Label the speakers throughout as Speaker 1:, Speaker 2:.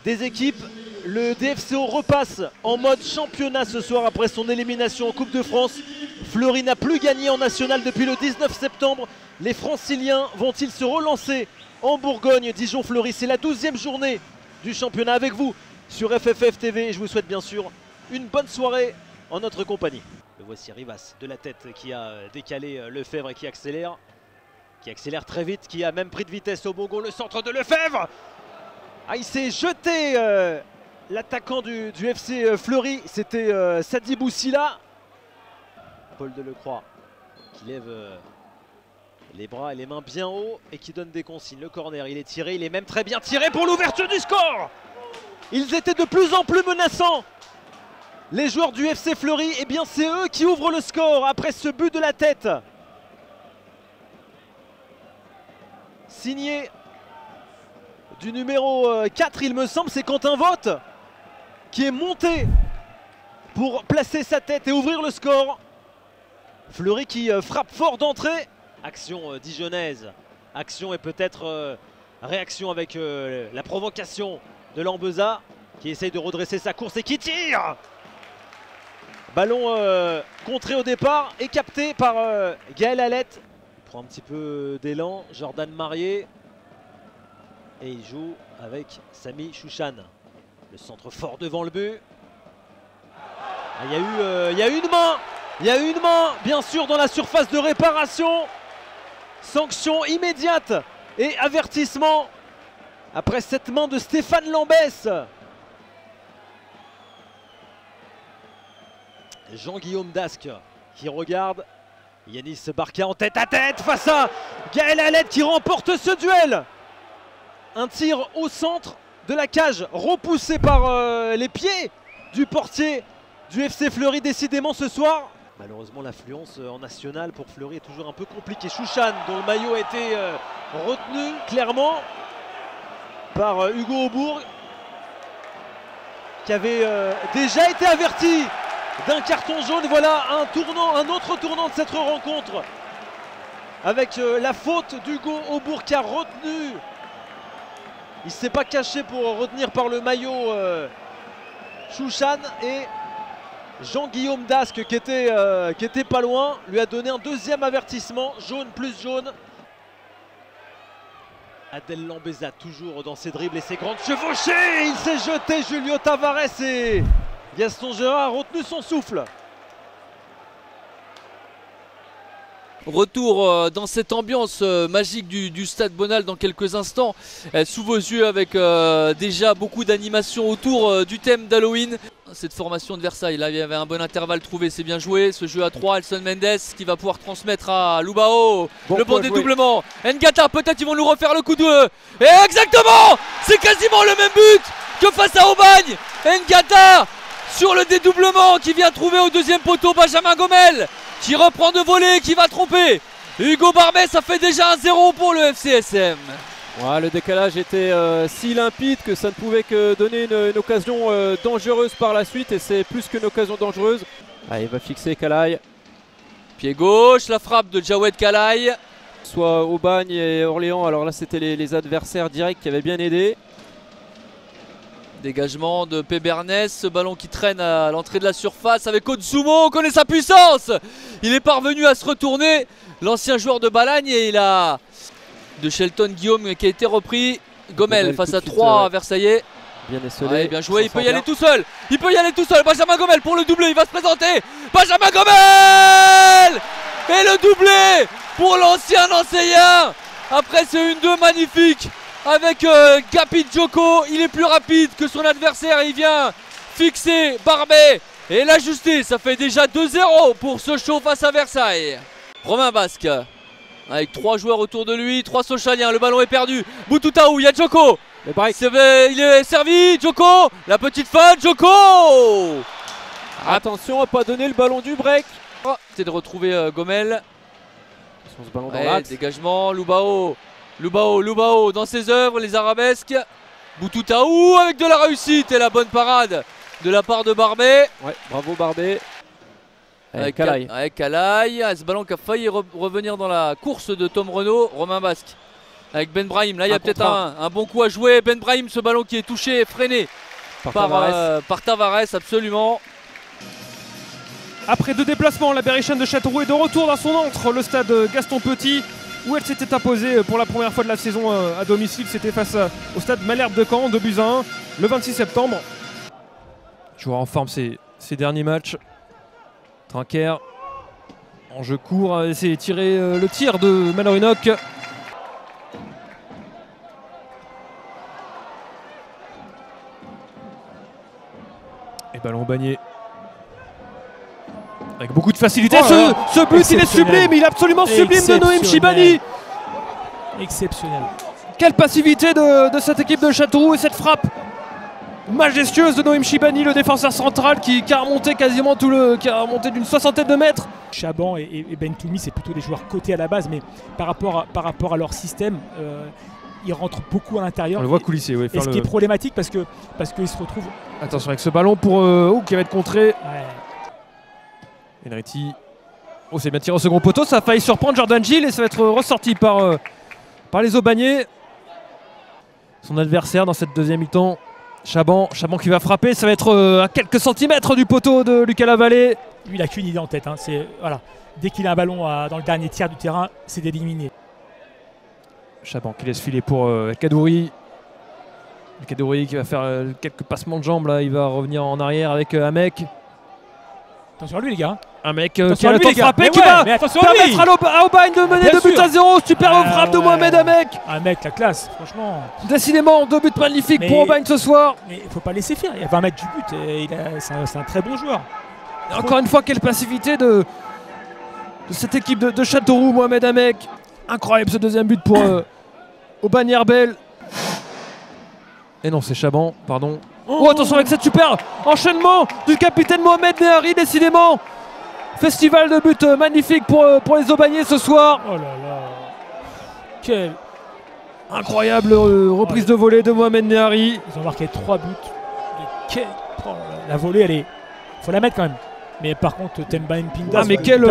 Speaker 1: des équipes. Le DFCO repasse en mode championnat ce soir après son élimination en Coupe de France. Fleury n'a plus gagné en national depuis le 19 septembre. Les Franciliens vont-ils se relancer en Bourgogne? Dijon-Fleury, c'est la 12e journée du championnat avec vous sur FFF TV. Je vous souhaite bien sûr une bonne soirée en notre compagnie. Le voici Rivas de la tête qui a décalé Lefebvre et qui accélère très vite, qui a même pris de vitesse au Bongo. Le centre de Lefebvre. Ah, il s'est jeté l'attaquant du FC Fleury, c'était Sadi Boussila. Paul Delecroix qui lève les bras et les mains bien haut et qui donne des consignes. Le corner, il est tiré, il est même très bien tiré pour l'ouverture du score. Ils étaient de plus en plus menaçants. Les joueurs du FC Fleury, eh bien c'est eux qui ouvrent le score après ce but de la tête. Signé du numéro 4, il me semble, c'est Quentin Vogt qui est monté pour placer sa tête et ouvrir le score. Fleury qui frappe fort d'entrée. Action dijonnaise, action et peut-être réaction avec la provocation de Lambeza qui essaye de redresser sa course et qui tire. Ballon contré au départ et capté par Gaël Alette. Il prend un petit peu d'élan, Jordan Marié. Et il joue avec Sami Chouchan. Le centre fort devant le but. Ah, il y a eu une main, bien sûr, dans la surface de réparation. Sanction immédiate et avertissement après cette main de Stéphane Lambès. Jean-Guillaume Dasque qui regarde Yanis Barca en tête à tête face à Gaël Alette qui remporte ce duel. Un tir au centre de la cage repoussé par les pieds du portier du FC Fleury. Décidément ce soir, malheureusement l'affluence en national pour Fleury est toujours un peu compliquée. Chouchan dont le maillot a été retenu clairement par Hugo Aubourg qui avait déjà été averti d'un carton jaune. Voilà un autre tournant de cette rencontre avec la faute d'Hugo Aubourg qui a retenu. Il ne s'est pas caché pour retenir par le maillot Chouchan et Jean-Guillaume Dasque qui était pas loin lui a donné un deuxième avertissement, jaune plus jaune. Adel Lambeza toujours dans ses dribbles et ses grandes chevauchées. Il s'est jeté, Julio Tavares, et Gaston Gérard a retenu son souffle.
Speaker 2: Retour dans cette ambiance magique du stade Bonal dans quelques instants, sous vos yeux avec déjà beaucoup d'animation autour du thème d'Halloween. Cette formation de Versailles, là il y avait un bon intervalle trouvé, c'est bien joué. Ce jeu à 3, Elson Mendes qui va pouvoir transmettre à Lubao. Le bon dédoublement. Ngata, peut-être ils vont nous refaire le coup de... Et exactement, c'est quasiment le même but que face à Aubagne. Ngata sur le dédoublement qui vient trouver au deuxième poteau Benjamin Gomel, qui reprend de volée, qui va tromper Hugo Barbet. Ça fait déjà 1-0 pour le FCSM.
Speaker 3: Ouais, le décalage était si limpide que ça ne pouvait que donner une occasion dangereuse par la suite. Et c'est plus qu'une occasion dangereuse. Allez, il va fixer Kalaï.
Speaker 2: Pied gauche, la frappe de Jawed Kalaï.
Speaker 3: Soit Aubagne et Orléans, alors là c'était les adversaires directs qui avaient bien aidé.
Speaker 2: Dégagement de Pébernes, ce ballon qui traîne à l'entrée de la surface avec Otsumo, on connaît sa puissance. Il est parvenu à se retourner, l'ancien joueur de Balagne, et il a de Shelton Guillaume qui a été repris. Gomel face à 3 Versaillais.
Speaker 3: Bien esselé,
Speaker 2: ouais, bien joué, il peut y aller tout seul. Il peut y aller tout seul, Benjamin Gomel pour le doublé, il va se présenter. Benjamin Gomel. Et le doublé pour l'ancien Nancéien. Après ce 1-2 magnifique avec Gapi Djoko, il est plus rapide que son adversaire, il vient fixer Barbet et l'ajuster. Ça fait déjà 2-0 pour Sochaux face à Versailles. Romain Basque avec 3 joueurs autour de lui, 3 Sochaliens, le ballon est perdu. Boutoutaou, il y a Djoko. Il est servi, Djoko, la petite fin, Djoko.
Speaker 3: Attention à ne pas donner le ballon du break.
Speaker 2: C'est de retrouver Gomel.
Speaker 3: Ce ballon dans l'axe.
Speaker 2: Dégagement, Lubao dans ses œuvres, les arabesques. Boutoutaou avec de la réussite et la bonne parade de la part de Barbet.
Speaker 3: Ouais, bravo Barbet.
Speaker 2: Avec Kalaï. Ce ballon qui a failli revenir dans la course de Tom Renaud. Romain Basque avec Ben Brahim. Là il y a peut-être un bon coup à jouer. Ben Brahim, ce ballon qui est touché, freiné par Tavares, absolument.
Speaker 4: Après 2 déplacements, la Berrichonne de Châteauroux est de retour dans son antre, le stade Gaston Petit, où elle s'était imposée pour la première fois de la saison à domicile. C'était face au stade Malherbe de Caen, 2-1, le 26 septembre. Joueur en forme ces derniers matchs. Trinquer, en jeu court, a essayé de tirer le tir de Malorinok. Et ballon au Bagné. Avec beaucoup de facilité. Ce but, il est sublime, il est absolument sublime de Noémie Chibani.
Speaker 5: Exceptionnel.
Speaker 4: Quelle passivité de cette équipe de Châteauroux et cette frappe majestueuse de Noémie Chibani, le défenseur central qui a remonté quasiment qui a remonté d'une 60aine de mètres.
Speaker 5: Chaban et Bentoumi, c'est plutôt des joueurs cotés à la base, mais par rapport à leur système, ils rentrent beaucoup à l'intérieur.
Speaker 4: On le voit coulisser, oui.
Speaker 5: Et ce qui est problématique parce qu'ils se retrouvent.
Speaker 4: Attention avec ce ballon pour qui va être contré. Ouais. Enriti. Oh, c'est bien tiré au second poteau, ça a failli surprendre Jordan Gilles et ça va être ressorti par les Aubagnais. Son adversaire dans cette deuxième mi-temps, Chaban qui va frapper, ça va être à quelques centimètres du poteau de Lucas Lavallée.
Speaker 5: Lui, il n'a qu'une idée en tête. Hein. Voilà. Dès qu'il a un ballon dans le dernier tiers du terrain, c'est d'éliminer.
Speaker 4: Chaban qui laisse filer pour El Kadouri. El Kadouri qui va faire quelques passements de jambes là, il va revenir en arrière avec Hamek.
Speaker 5: Attention à lui les gars.
Speaker 4: Hamek qui a le temps de frapper, qui va permettre à Aubagne de mener 2-0. Superbe frappe de Mohamed Hamek.
Speaker 5: Hamek, la classe, franchement.
Speaker 4: Décidément, 2 buts magnifiques pour Aubagne ce soir.
Speaker 5: Mais il ne faut pas laisser faire, il y a 20 mètres du but, c'est un très bon joueur.
Speaker 4: Et encore une fois, quelle passivité de cette équipe de Châteauroux, Mohamed Hamek. Incroyable ce deuxième but pour Aubagne Herbel. Et non, c'est Chaban, pardon. Oh, attention avec cette super enchaînement du capitaine Mohamed Nehari, décidément. Festival de buts magnifique pour les Aubagnais ce soir.
Speaker 5: Oh là là. Quelle
Speaker 4: incroyable reprise de volée de Mohamed Nehari.
Speaker 5: Ils ont marqué 3 buts. La volée, elle est... faut la mettre quand même. Mais par contre, Temba Mpinda,
Speaker 4: mais quelle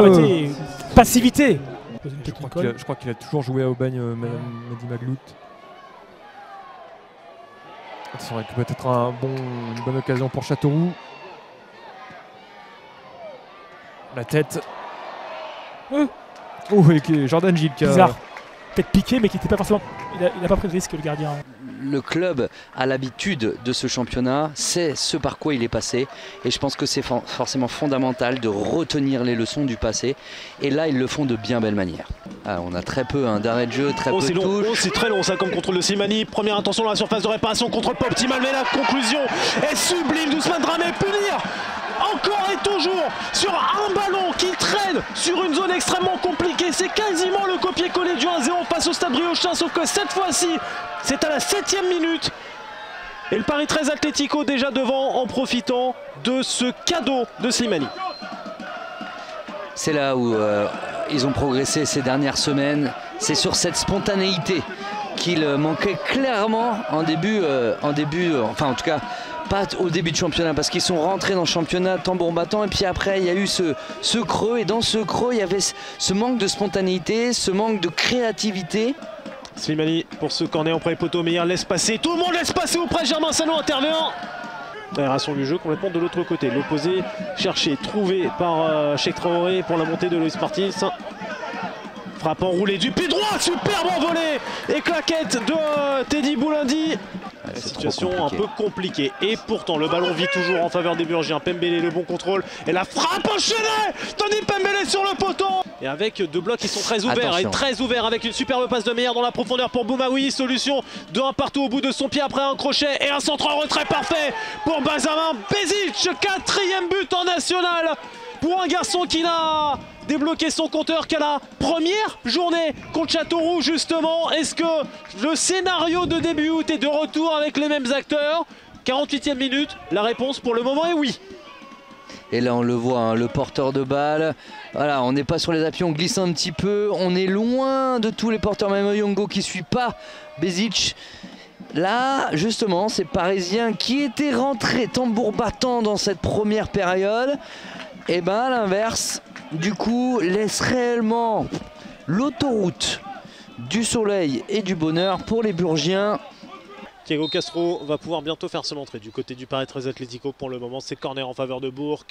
Speaker 5: passivité.
Speaker 4: Je crois qu'il a toujours joué à Aubagne, Mehdi Maglout. Ça aurait peut-être une bonne occasion pour Châteauroux. La tête. Oh, et Jordan Gilles qui a...
Speaker 5: Bizarre. Peut-être piqué, mais qui n'était pas forcément... Il n'a pas pris de risque, le gardien.
Speaker 6: Le club a l'habitude de ce championnat, c'est ce par quoi il est passé. Et je pense que c'est forcément fondamental de retenir les leçons du passé. Et là, ils le font de bien belle manière. Ah, on a très peu d'arrêt de jeu, très peu de touches.
Speaker 1: C'est très long ça comme contrôle de Slimani. Première intention dans la surface de réparation, contrôle pas optimal, mais la conclusion est sublime d'Ousmane Dramé. Punir encore et toujours sur un ballon qui traîne sur une zone extrêmement compliquée. C'est quasiment le copier-coller du 1-0 face au Stade Briochin, sauf que cette fois-ci, c'est à la 7e minute. Et le Paris très Atlético déjà devant en profitant de ce cadeau de Slimani.
Speaker 6: C'est là où ils ont progressé ces dernières semaines. C'est sur cette spontanéité qu'il manquait clairement en début, enfin en tout cas pas au début de championnat, parce qu'ils sont rentrés dans le championnat tambour battant et puis après il y a eu ce creux, et dans ce creux il y avait ce manque de spontanéité, ce manque de créativité.
Speaker 1: Slimani pour ce corner en premier poteau, Meyer laisse passer, tout le monde laisse passer auprès, Germain Salon intervient. Aération du jeu complètement de l'autre côté, l'opposé cherché, trouvé par Cheikh Traoré pour la montée de Loïs Martins. Frappe enroulée du pied droit, superbe envolée et claquette de Teddy Boulindi. La situation un peu compliquée et pourtant le ballon vit toujours en faveur des Burgiens. Pembele, le bon contrôle et la frappe enchaînée. Tony Pembele sur le poteau. Et avec 2 blocs qui sont très ouverts. Attention. Et très ouverts avec une superbe passe de Meyer dans la profondeur pour Boumaoui. Solution de 1 partout au bout de son pied après un crochet et un centre en retrait parfait pour Benjamin Bezic. 4e but en national pour un garçon qui n'a débloqué son compteur qu'à la première journée contre Châteauroux justement. Est-ce que le scénario de début août est de retour avec les mêmes acteurs? 48e minute, la réponse pour le moment est oui.
Speaker 6: Et là on le voit, hein, le porteur de balle, voilà, on n'est pas sur les appuis, on glisse un petit peu, on est loin de tous les porteurs, même Yongo qui ne suit pas Bezic. Là, justement, ces Parisiens qui étaient rentrés tambour battant dans cette première période, et ben à l'inverse, du coup, laisse réellement l'autoroute du soleil et du bonheur pour les Burgiens.
Speaker 1: Thiago Castro va pouvoir bientôt faire se montrer du côté du Paris 13 Atlético. Pour le moment, c'est corner en faveur de Bourg.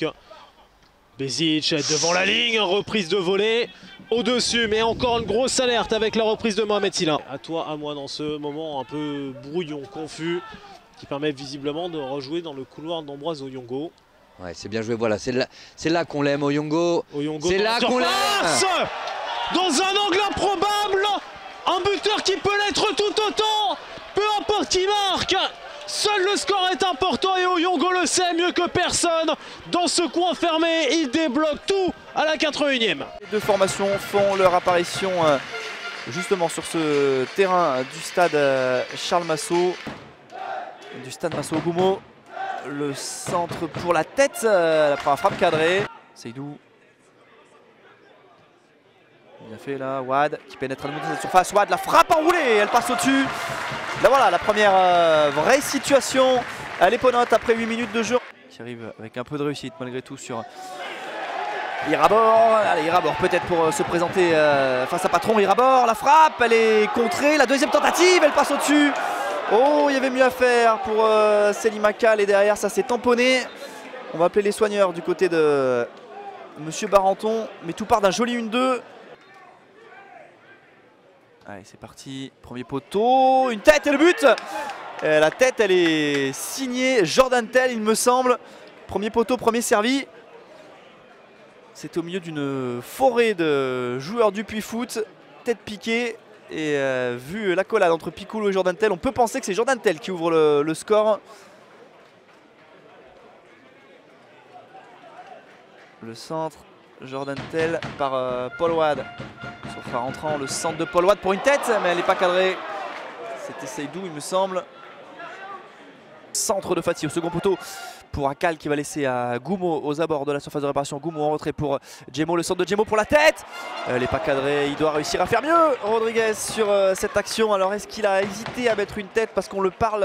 Speaker 1: Bezic est devant la ligne, reprise de volée au-dessus, mais encore une grosse alerte avec la reprise de Mohamed Sylla. À toi, à moi dans ce moment un peu brouillon, confus, qui permet visiblement de rejouer dans le couloir d'Ambroise Oyongo.
Speaker 6: Ouais, c'est bien joué, voilà, c'est là qu'on l'aime, Oyongo. C'est là qu'on l'aime.
Speaker 1: Dans un angle improbable, un buteur qui peut l'être tout autant, peu importe qui marque. Seul le score est important et Oyongo le sait mieux que personne. Dans ce coin fermé, il débloque tout à la 81e.
Speaker 7: Les deux formations font leur apparition justement sur ce terrain du stade Charles Massot, du stade Massot-Goumo. Le centre pour la tête, la première frappe cadrée. Seydou. Bien fait là, Wad qui pénètre à la moitié de cette surface. Wad, la frappe enroulée, elle passe au-dessus. Là voilà, la première vraie situation à l'Éponyte après 8 minutes de jeu. Qui arrive avec un peu de réussite malgré tout sur Irabor. Allez, Irabor peut-être pour se présenter face à Patron. Irabor, la frappe, elle est contrée. La deuxième tentative, elle passe au-dessus. Oh, il y avait mieux à faire pour Selim Akal et derrière ça s'est tamponné. On va appeler les soigneurs du côté de Monsieur Barenton. Mais tout part d'un joli 1-2. Allez, c'est parti, premier poteau, une tête et le but. La tête, elle est signée Jordan Tell, il me semble. Premier poteau, premier servi. C'était au milieu d'une forêt de joueurs du Puy-Foot, tête piquée. Et vu l'accolade entre Piccolo et Jordan Tell, on peut penser que c'est Jordan Tell qui ouvre le score. Le centre, Jordan Tell par Paul Wad. Sauf en rentrant le centre de Paul Wad pour une tête, mais elle n'est pas cadrée. C'était Seydou, il me semble. Centre de Fatih au second poteau pour Akal qui va laisser à Goumo aux abords de la surface de réparation. Goumo en retrait pour Djemo, le centre de Djemo pour la tête. Elle n'est pas cadrée, il doit réussir à faire mieux. Rodriguez sur cette action. Alors est-ce qu'il a hésité à mettre une tête parce qu'on lui parle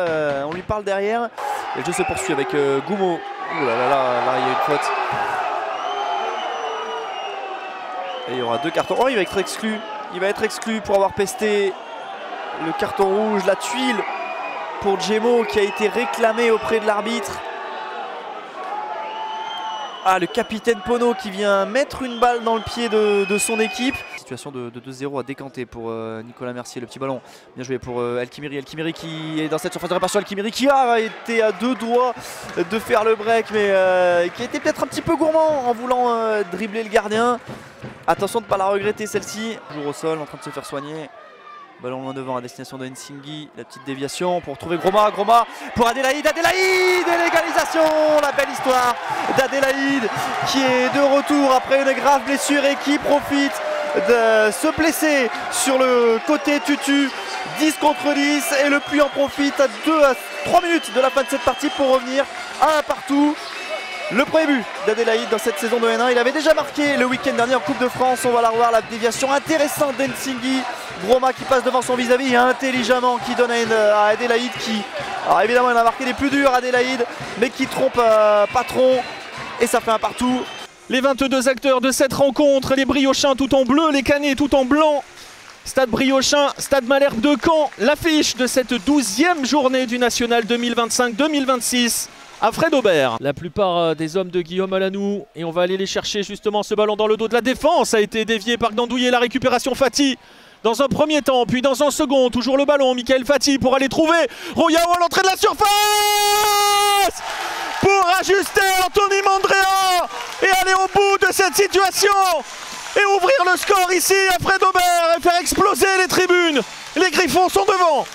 Speaker 7: derrière. Et le jeu se poursuit avec Goumo. Ouh là là là, il y a une faute. Et il y aura deux cartons. Oh, il va être exclu. Il va être exclu pour avoir pesté le carton rouge, la tuile pour Djemo qui a été réclamé auprès de l'arbitre. Ah, le capitaine Pono qui vient mettre une balle dans le pied de son équipe. Situation de 2-0 à décanter pour Nicolas Mercier, le petit ballon. Bien joué pour El Khimiri. El Khimiri qui est dans cette surface de réparation. El Khimiri qui a été à deux doigts de faire le break, mais qui a été peut-être un petit peu gourmand en voulant dribbler le gardien. Attention de ne pas la regretter celle-ci. Toujours au sol, en train de se faire soigner. Ballon loin devant à destination de Nsingui. La petite déviation pour trouver Groma. Groma pour Adélaïde. Adélaïde et l'égalisation. La belle histoire d'Adélaïde qui est de retour après une grave blessure et qui profite de se blesser sur le côté Tutu. 10 contre 10 et le Puy en profite à 3 minutes de la fin de cette partie pour revenir à un partout. Le premier but d'Adélaïde dans cette saison de N1, il avait déjà marqué le week-end dernier en Coupe de France. On va la revoir, la déviation intéressante d'Nsingui. Groma qui passe devant son vis-à-vis intelligemment, qui donne à Adélaïde qui... Alors évidemment il a marqué les plus durs Adélaïde, mais qui trompe Patron et ça fait un partout.
Speaker 4: Les 22 acteurs de cette rencontre, les Briochins tout en bleu, les Canets tout en blanc. Stade Briochin, Stade Malherbe de Caen, l'affiche de cette 12e journée du National 2025-2026. à Fred Aubert. La plupart des hommes de Guillaume Alanou, et on va aller les chercher justement. Ce ballon dans le dos de la défense a été dévié par Gandouillet. La récupération Fati dans un premier temps, puis dans un second, toujours le ballon, Michael Fati pour aller trouver Royao à l'entrée de la surface pour ajuster Anthony Mandrea et aller au bout de cette situation et ouvrir le score ici à Fred Aubert et faire exploser les tribunes. Les Griffons sont devant.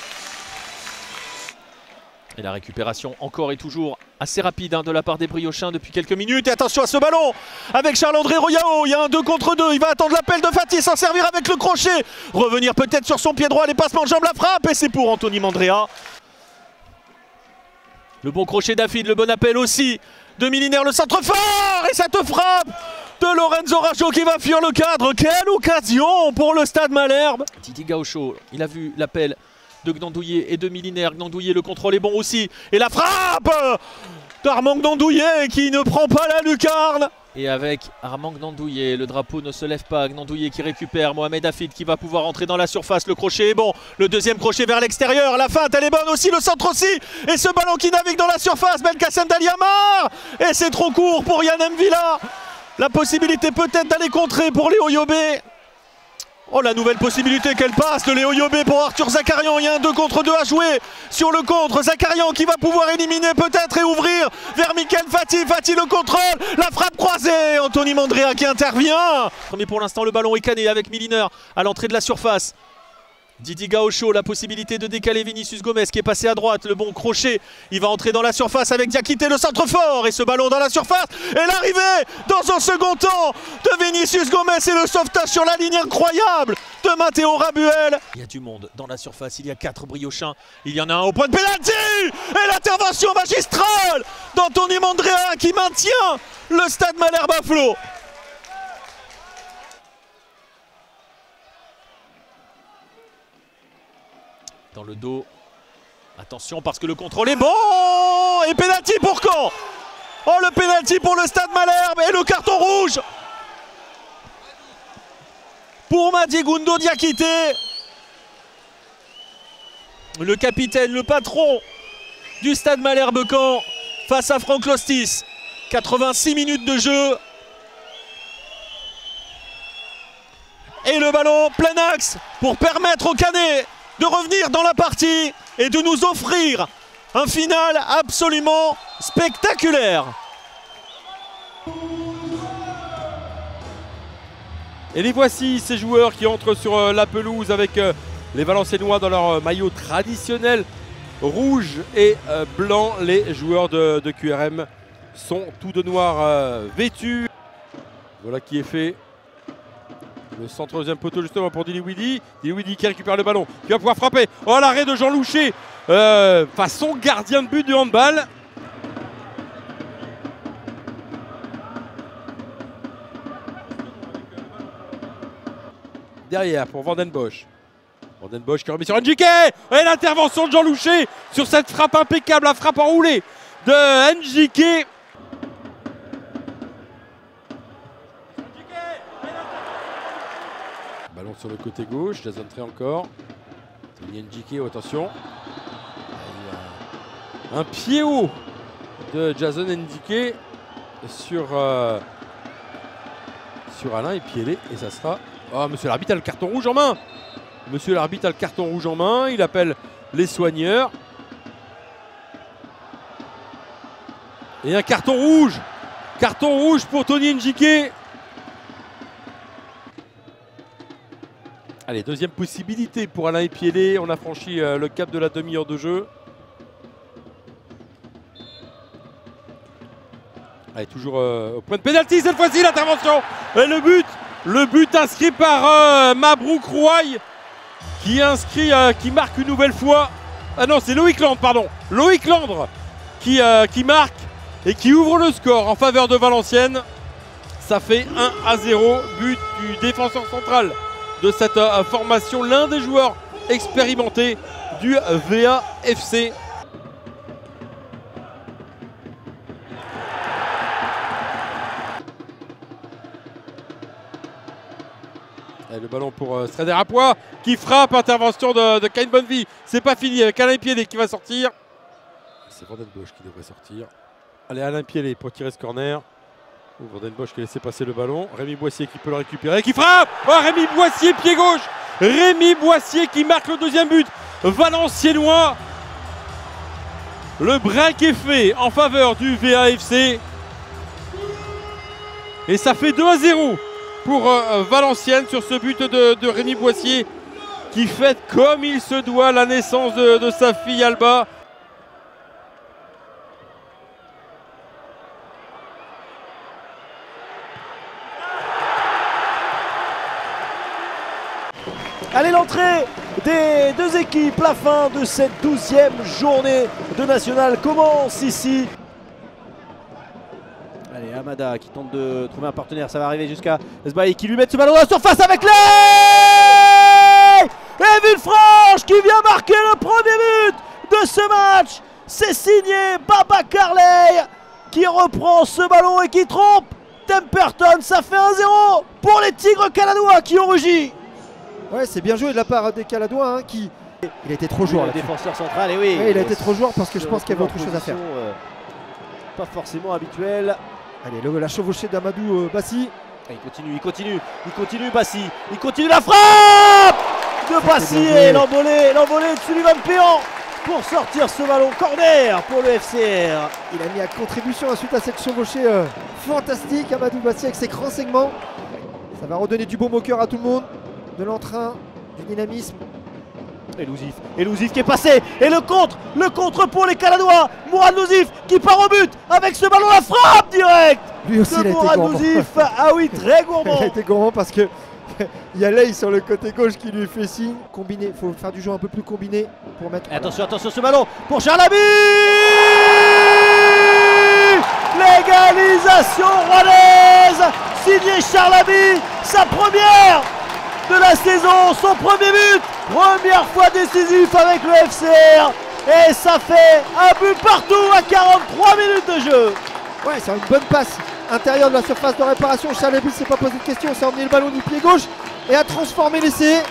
Speaker 4: Et la récupération encore et toujours assez rapide de la part des Briochins depuis quelques minutes. Et attention à ce ballon avec Charles-André Royao. Il y a un 2 contre 2. Il va attendre l'appel de Fati, s'en servir avec le crochet. Revenir peut-être sur son pied droit. Les passements de jambes, la frappe. Et c'est pour Anthony Mandrea. Le bon crochet d'Afid, le bon appel aussi de Milinaire. Le centre fort et cette frappe de Lorenzo Rajo qui va fuir le cadre. Quelle occasion pour le Stade Malherbe. Titi Gaucho, il a vu l'appel de Gandouillet et de Milinaire. Gandouillet, le contrôle est bon aussi. Et la frappe d'Armand Gandouillet qui ne prend pas la lucarne.
Speaker 1: Et avec Armand Gnandouillet, le drapeau ne se lève pas. Gnandouillet qui récupère, Mohamed Hafid qui va pouvoir entrer dans la surface. Le crochet est bon, le deuxième crochet vers l'extérieur. La feinte elle est bonne aussi, le centre aussi. Et ce ballon qui navigue dans la surface, Belkacem Daliamar. Et c'est trop court pour Yann M'Vila. La possibilité peut-être d'aller contrer pour Léo Yobé. Oh, la nouvelle possibilité qu'elle passe de Léo Yobé pour Arthur Zakarian. Il y a un 2 contre 2 à jouer sur le contre. Zakarian qui va pouvoir éliminer peut-être et ouvrir vers Mickaël Fati. Fati le contrôle, la frappe croisée. Anthony Mandrea qui intervient. Mais pour l'instant le ballon est cané avec Miliner à l'entrée de la surface. Didi Gaocho, la possibilité de décaler Vinicius Gomez qui est passé à droite, le bon crochet, il va entrer dans la surface avec Diakité, le centre fort et ce ballon dans la surface et l'arrivée dans un second temps de Vinicius Gomez et le sauvetage sur la ligne incroyable de Matteo Rabuel. Il y a du monde dans la surface, il y a 4 briochins, il y en a un au point de pénalty et l'intervention magistrale d'Anthony Mandrea qui maintient le Stade Malherbe à flot. Dans le dos, attention parce que le contrôle est bon. Et pénalty pour Caen. Oh, le pénalty pour le Stade Malherbe et le carton rouge pour Madigundo Diakité, le capitaine, le patron du Stade Malherbe Caen face à Franck Lostis. 86 minutes de jeu et le ballon plein axe pour permettre au Canet de revenir dans la partie et de nous offrir un final absolument spectaculaire.
Speaker 3: Et les voici, ces joueurs qui entrent sur la pelouse avec les Valenciennois dans leur maillot traditionnel rouge et blanc. Les joueurs de QRM sont tout de noir vêtus. Voilà qui est fait. Le centre deuxième poteau justement pour Diliwidi. Diliwidi qui récupère le ballon, qui va pouvoir frapper. Oh, l'arrêt de Jean Louchet, façon gardien de but du handball. Derrière pour Vanden Bosch. Vanden Bosch qui remet sur Ndjike. Et l'intervention de Jean Louchet sur cette frappe impeccable, la frappe enroulée de Ndjike. Ballon sur le côté gauche, Jason Trey encore. Ndjike, oh, attention. Un pied haut de Jason Ndjike sur Alain Epielé. Et ça sera... Oh, monsieur l'arbitre a le carton rouge en main. Monsieur l'arbitre a le carton rouge en main. Il appelle les soigneurs. Et un carton rouge. Carton rouge pour Tony Ndjike. Allez, deuxième possibilité pour Alain Epielé. On a franchi le cap de la demi-heure de jeu. Allez, toujours au point de pénalty cette fois-ci, l'intervention. Et le but inscrit par Mabrouk Rouaille qui marque une nouvelle fois. Ah non, c'est Loïc Landre, pardon. Loïc Landre qui marque et qui ouvre le score en faveur de Valenciennes. Ça fait 1-0, but du défenseur central de cette formation, l'un des joueurs expérimentés du VAFC. Et le ballon pour Strader Apois qui frappe, intervention de Kain Bonnevie. C'est pas fini avec Alain Epielé qui va sortir. C'est Vanden Bosch qui devrait sortir. Allez, Alain Epielé pour tirer ce corner. Vanden Bosch qui a laissé passer le ballon. Rémi Boissier qui peut le récupérer, qui frappe. Oh, Rémi Boissier, pied gauche. Rémi Boissier qui marque le deuxième but valenciennois. Le break est fait en faveur du VAFC. Et ça fait 2-0 pour Valenciennes sur ce but de Rémi Boissier qui fête comme il se doit la naissance de sa fille Alba.
Speaker 8: Allez, l'entrée des deux équipes, la fin de cette 12e journée de National commence ici. Allez, Amada qui tente de trouver un partenaire, ça va arriver jusqu'à Esbaï qui lui met ce ballon dans la surface avec l'œil. Et Villefranche qui vient marquer le premier but de ce match. C'est signé Babacar Leye qui reprend ce ballon et qui trompe Temperton. Ça fait 1-0 pour les Tigres caladois qui ont rugi.
Speaker 9: Ouais, c'est bien joué de la part des Caladois hein, qui... Il a été trop joueur
Speaker 8: Le
Speaker 9: là-dessus.
Speaker 8: défenseur central, et oui.
Speaker 9: Ouais, il a été trop joueur parce que je pense qu'il y avait autre chose à faire.
Speaker 8: Pas forcément habituel.
Speaker 9: Allez, la chevauchée d'Amadou Bassi.
Speaker 8: Et il continue Bassi. Il continue la frappe de Bassi et l'envolée de Sullivan Péan pour sortir ce ballon. Corner pour le FCR.
Speaker 9: Il a mis à contribution suite à cette chevauchée fantastique. Amadou Bassi avec ses grands segments. Ça va redonner du baume au cœur à tout le monde. De l'entrain, du dynamisme.
Speaker 8: Et Louzif qui est passé. Et le contre pour les Caladois. Mourad Louzif qui part au but avec ce ballon, la frappe directe.
Speaker 9: Lui aussi, il a été gourmand.
Speaker 8: Louzif. Ah oui, très gourmand.
Speaker 9: Il a été gourmand parce que il y a Ley sur le côté gauche qui lui fait signe. Combiné, il faut faire du jeu un peu plus combiné pour mettre.
Speaker 8: Attention ce ballon pour Charlaby. L'égalisation rouennaise signé Charlaby, sa première de la saison, son premier but, première fois décisif avec le FCR, et ça fait un but partout à 43 minutes de jeu.
Speaker 9: Ouais, c'est une bonne passe intérieure de la surface de réparation. Charlaby s'est pas posé de question, c'est emmené le ballon du pied gauche et a transformé l'essai.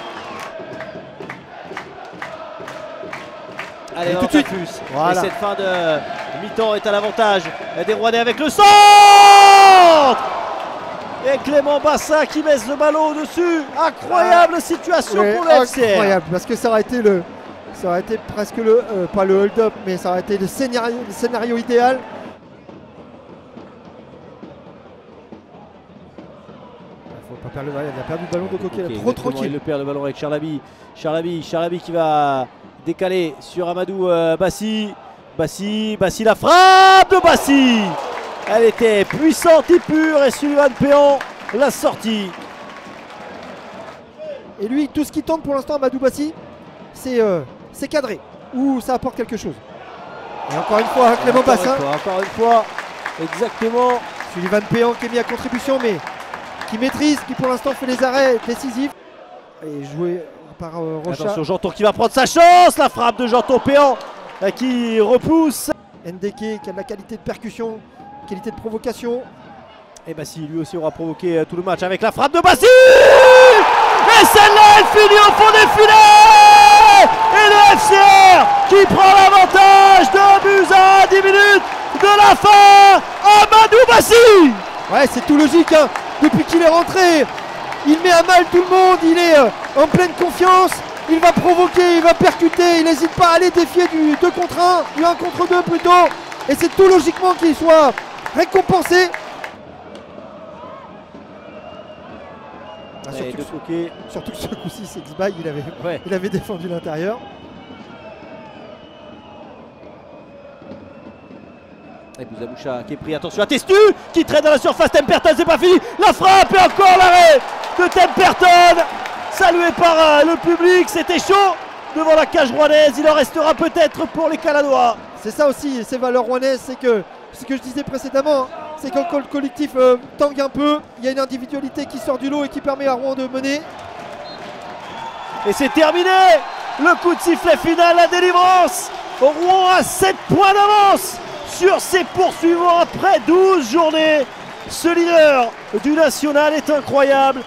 Speaker 8: Allez,
Speaker 9: tout de suite.
Speaker 8: Voilà. Et cette fin de mi-temps est à l'avantage des Rouennais avec le centre. Et Clément Bassin qui met ce ballon au-dessus. Incroyable situation pour le FCR.
Speaker 9: Incroyable, parce que ça aurait été presque le, pas le hold-up, mais ça aurait été le scénario idéal. Il faut pas perdre le ballon, il a perdu le ballon de Coquet, trop tranquille.
Speaker 8: Il le perd le ballon avec Charlaby. Charlaby qui va décaler sur Amadou Bassi. Bassi, la frappe de Bassi. Elle était puissante et pure et Sullivan Péan l'a sortie.
Speaker 9: Et lui, tout ce qui tente pour l'instant Amadou Bassi, c'est cadré, ou ça apporte quelque chose. Et encore une fois, Clément Bassin.
Speaker 8: Encore une fois, exactement.
Speaker 9: Sullivan Péan qui est mis à contribution, mais qui maîtrise, qui pour l'instant fait les arrêts décisifs. Et joué par Rocha.
Speaker 8: Attention, Janton qui va prendre sa chance. La frappe de Janton Péan qui repousse.
Speaker 9: Ndeke qui a de la qualité de percussion, qualité de provocation.
Speaker 8: Et Bassi lui aussi aura provoqué tout le match avec la frappe de Bassi. Et celle-là elle finit au fond des filets. Et le FCR qui prend l'avantage, 2-1 à 10 minutes de la fin. Amadou Bassi.
Speaker 9: Ouais, c'est tout logique hein. Depuis qu'il est rentré, il met à mal tout le monde, il est en pleine confiance. Il va provoquer, il va percuter, il n'hésite pas à aller défier du 2 contre 1, du 1 contre 2 plutôt. Et c'est tout logiquement qu'il soit récompensé. Surtout que ce coup-ci, c'est Xbay, il avait défendu l'intérieur.
Speaker 8: Et Bouzaboucha qui est pris, attention à Testu qui traîne dans la surface, Temperton, c'est pas fini. La frappe et encore l'arrêt de Temperton. Salué par le public, c'était chaud devant la cage rouennaise. Il en restera peut-être pour les Caladois.
Speaker 9: C'est ça aussi, ces valeurs rouennaises, c'est que ce que je disais précédemment, c'est quand le collectif tangue un peu, il y a une individualité qui sort du lot et qui permet à Rouen de mener.
Speaker 8: Et c'est terminé. Le coup de sifflet final, la délivrance. Rouen a 7 points d'avance sur ses poursuivants après 12 journées. Ce leader du national est incroyable.